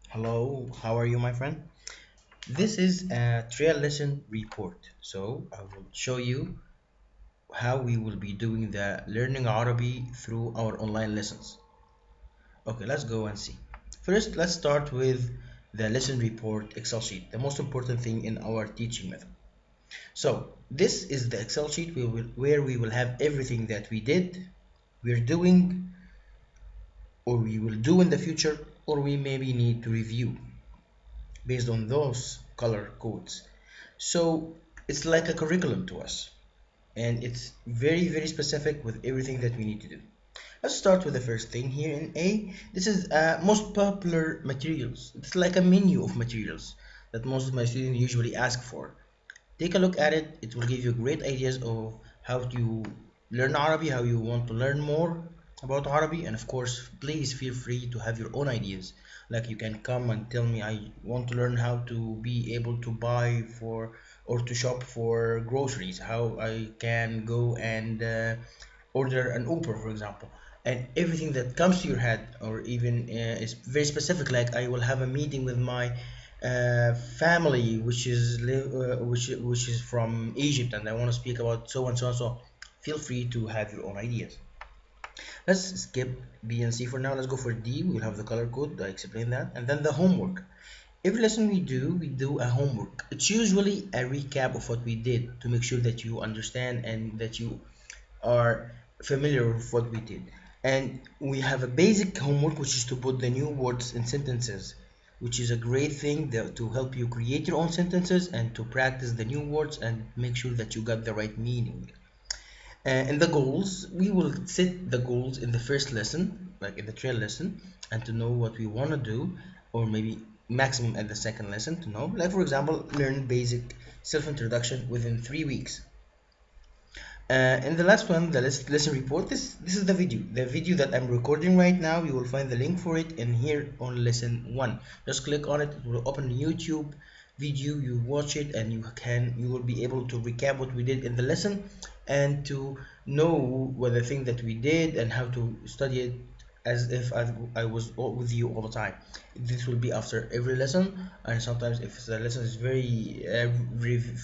Hello, how are you, my friend? This is a trial lesson report. So I will show you how we will be doing the learning Arabic through our online lessons. Okay, let's go and see. First, let's start with the lesson report Excel sheet, the most important thing in our teaching method. So this is the Excel sheet where we will have everything that we did, we're doing, or we will do in the future, or we maybe need to review based on those color codes. So it's like a curriculum to us, and it's very specific with everything that we need to do. Let's start with the first thing here in A. This is most popular materials. It's like a menu of materials that most of my students usually ask for. Take a look at it. It will give you great ideas of how to learn Arabic, how you want to learn more about Arabic, and of course, please feel free to have your own ideas. Like you can come and tell me I want to learn how to be able to buy for or to shop for groceries, how I can go and order an Uber, for example. And everything that comes to your head, or even is very specific, like I will have a meeting with my family which is from Egypt, and I want to speak about so and so and so. Feel free to have your own ideas. Let's skip B and C for now. Let's go for D. We'll have the color code. I explained that, and then the homework. Every lesson we do a homework. It's usually a recap of what we did to make sure that you understand and that you are familiar with what we did. And we have a basic homework, which is to put the new words in sentences, which is a great thing to help you create your own sentences and to practice the new words and make sure that you got the right meaning. And the goals, we will set the goals in the first lesson, like in the trail lesson, and to know what we want to do, or maybe maximum at the second lesson to know. Like for example, learn basic self-introduction within 3 weeks. And the last one, the lesson report, this is the video that I'm recording right now. You will find the link for it in here on lesson 1. Just click on it. It will open YouTube video. You watch it and you will be able to recap what we did in the lesson and to know what the thing that we did and how to study it as if I was with you all the time. This will be after every lesson, and sometimes if the lesson is very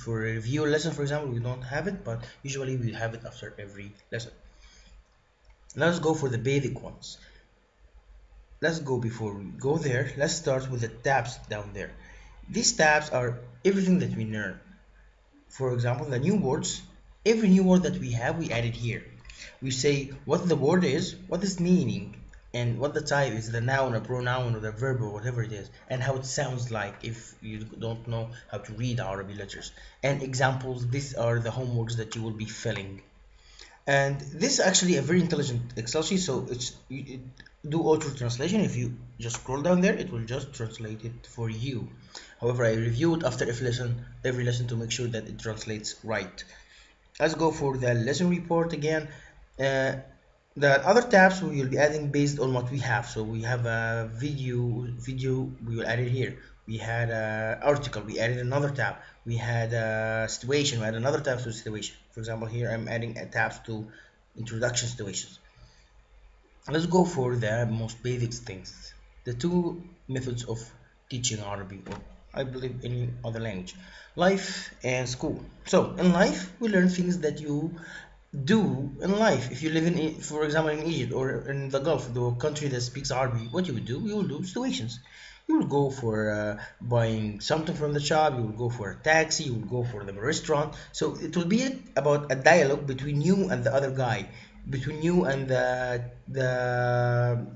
for a review lesson, for example, we don't have it, but usually we have it after every lesson. Let's go for the basic ones. Let's go before we go there. Let's start with the tabs down there. These tabs are everything that we learn. For example, the new words. Every new word that we have, we add it here. We say what the word is, what its meaning, and what the type is, the noun or pronoun or the verb or whatever it is, and how it sounds like if you don't know how to read Arabic letters. And examples, these are the homeworks that you will be filling. And this is actually a very intelligent Excel sheet, so it do auto translation. If you just scroll down there, it will just translate it for you. However, I review it after every lesson to make sure that it translates right. Let's go for the lesson report again. uh, the other tabs we will be adding based on what we have. So we have a video, we will add it here. We had a article, we added another tab. We had a situation, we add another tab to situation. For example, here I'm adding a tabs to introduction situations. Let's go for the most basic things, the two methods of teaching Arabic, or I believe any other language: life and school. So in life we learn things that you do in life. If you live in, for example, in Egypt or in the Gulf, the country that speaks Arabic, what you would do, you will do situations. You will go for buying something from the shop, you will go for a taxi, you will go for the restaurant. So it will be about a dialogue between you and the other guy, between you and the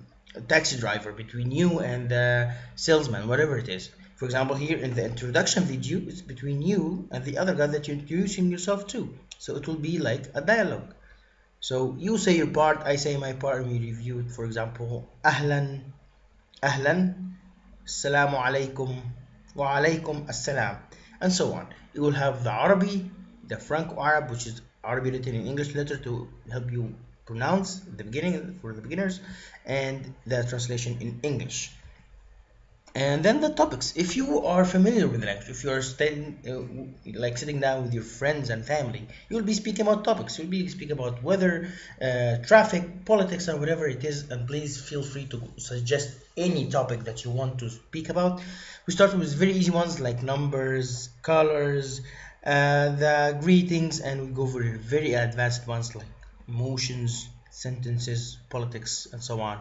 taxi driver, between you and the salesman, whatever it is. For example, here in the introduction video, it's between you and the other guy that you're introducing yourself to. So it will be like a dialogue. So you say your part, I say my part, and we review it. For example, أهلا أهلا السلام عليكم وعليكم السلام, and so on. You will have the Arabi, the Franco-Arab, which is Arabic written in English letter to help you pronounce the beginning for the beginners, and the translation in English. And then the topics. If you are familiar with the language, if you are staying, like sitting down with your friends and family, you'll be speaking about topics. You'll be speaking about weather, traffic, politics, or whatever it is. And please feel free to suggest any topic that you want to speak about. We start with very easy ones like numbers, colors, the greetings, and we go for very advanced ones like emotions, sentences, politics, and so on.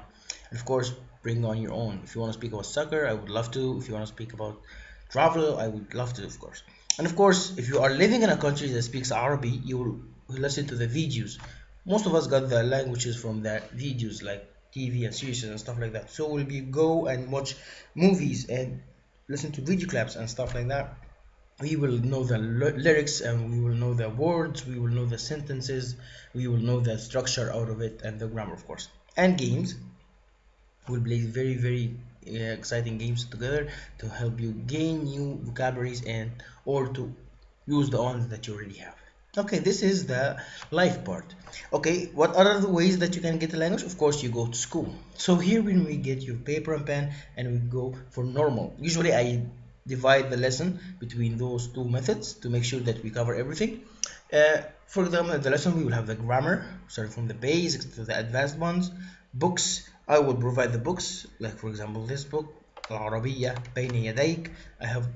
And of course, bring on your own. If you want to speak about soccer, I would love to. If you want to speak about travel, I would love to, of course. And of course, if you are living in a country that speaks Arabic, you will listen to the videos. Most of us got the languages from the videos like TV and series and stuff like that. So we'll be go and watch movies and listen to video clips and stuff like that. We will know the lyrics and we will know the words, we will know the sentences, we will know the structure out of it and the grammar, of course. And games. We'll play very exciting games together to help you gain new vocabularies and or to use the ones that you already have. Okay, this is the life part. Okay, what are the ways that you can get a language? Of course, you go to school. So here when we get your paper and pen and we go for normal. Usually I divide the lesson between those two methods to make sure that we cover everything. For example, in the lesson we will have the grammar, starting from the basics to the advanced ones. Books, I will provide the books, like for example this book, العربية بين يديك. I have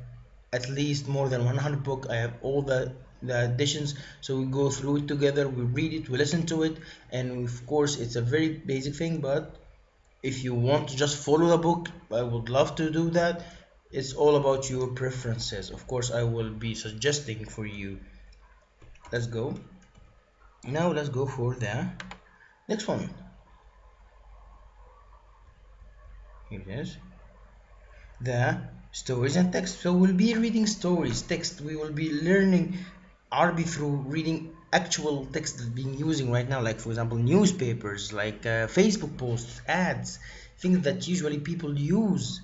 at least more than 100 book. I have all the editions, so we go through it together, we read it, we listen to it, and of course it's a very basic thing, but if you want to just follow the book, I would love to do that. It's all about your preferences. Of course, I will be suggesting for you. Let's go. Now let's go for the next one. Here it is. The stories and text. So we'll be reading stories, text. We will be learning Arabic through reading actual text that's being using right now, like for example newspapers, like Facebook posts, ads, things that usually people use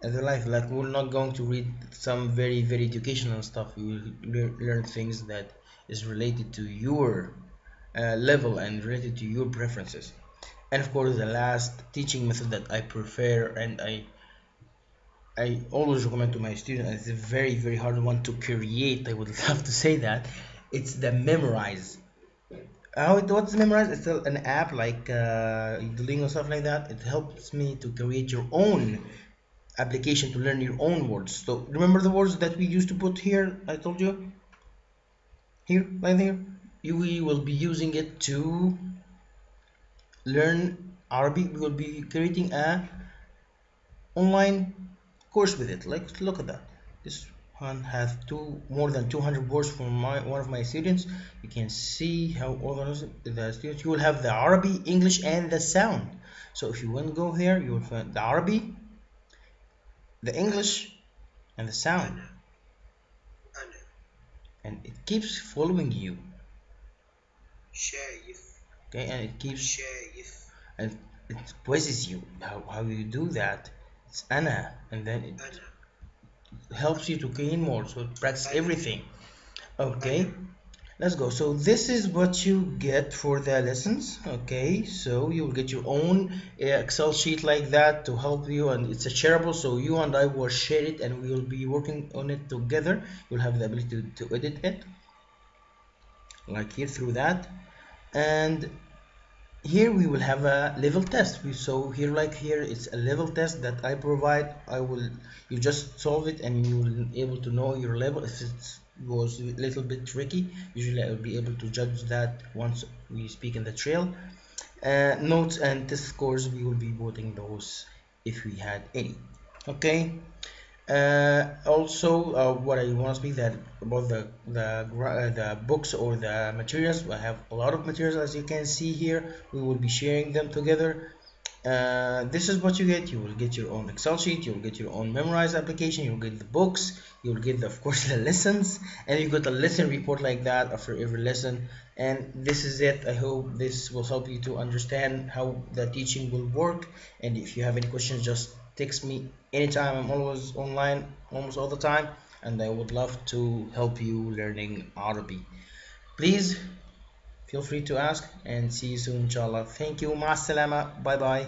in their life. Like we're not going to read some very educational stuff. We will learn things that is related to your level and related to your preferences. And of course the last teaching method that I prefer and I always recommend to my students, and it's a very hard one to create, I would love to say that, it's the memorize. What's memorize? It's an app like Duolingo, stuff like that. It helps me to create your own application to learn your own words. So remember the words that we used to put here, I told you, here, right there. We will be using it to learn Arabic. We will be creating a online course with it. Like look at that, this one has more than 200 words from one of my students. You can see how all the students, you will have the Arabic, English, and the sound. So if you want to go here, you will find the Arabic, the English, and the sound, and it keeps following you. Okay, and it keeps and it quizzes you how you do that. It's Anna, and then it helps you to gain more, so it practice everything. Okay, let's go. So this is what you get for the lessons. Okay, so you'll get your own Excel sheet like that to help you, and it's a shareable, so you and I will share it and we will be working on it together. You'll have the ability to edit it like here through that. And here we will have a level test. So here, like here, it's a level test that I provide. You just solve it and you will be able to know your level. If it was a little bit tricky, usually I will be able to judge that once we speak in the trail. Notes and test scores, we will be voting those if we had any. Okay. Also, what I want to speak that about the books or the materials. I have a lot of materials, as you can see here. We will be sharing them together. This is what you get. You will get your own Excel sheet, you'll get your own memorized application, you'll get the books, you'll get of course the lessons, and you got a lesson report like that after every lesson. And this is it. I hope this will help you to understand how the teaching will work. And if you have any questions, just text me anytime. I'm always online almost all the time, and I would love to help you learning Arabic. Please feel free to ask, and see you soon inshallah. Thank you. Ma salama. Bye bye.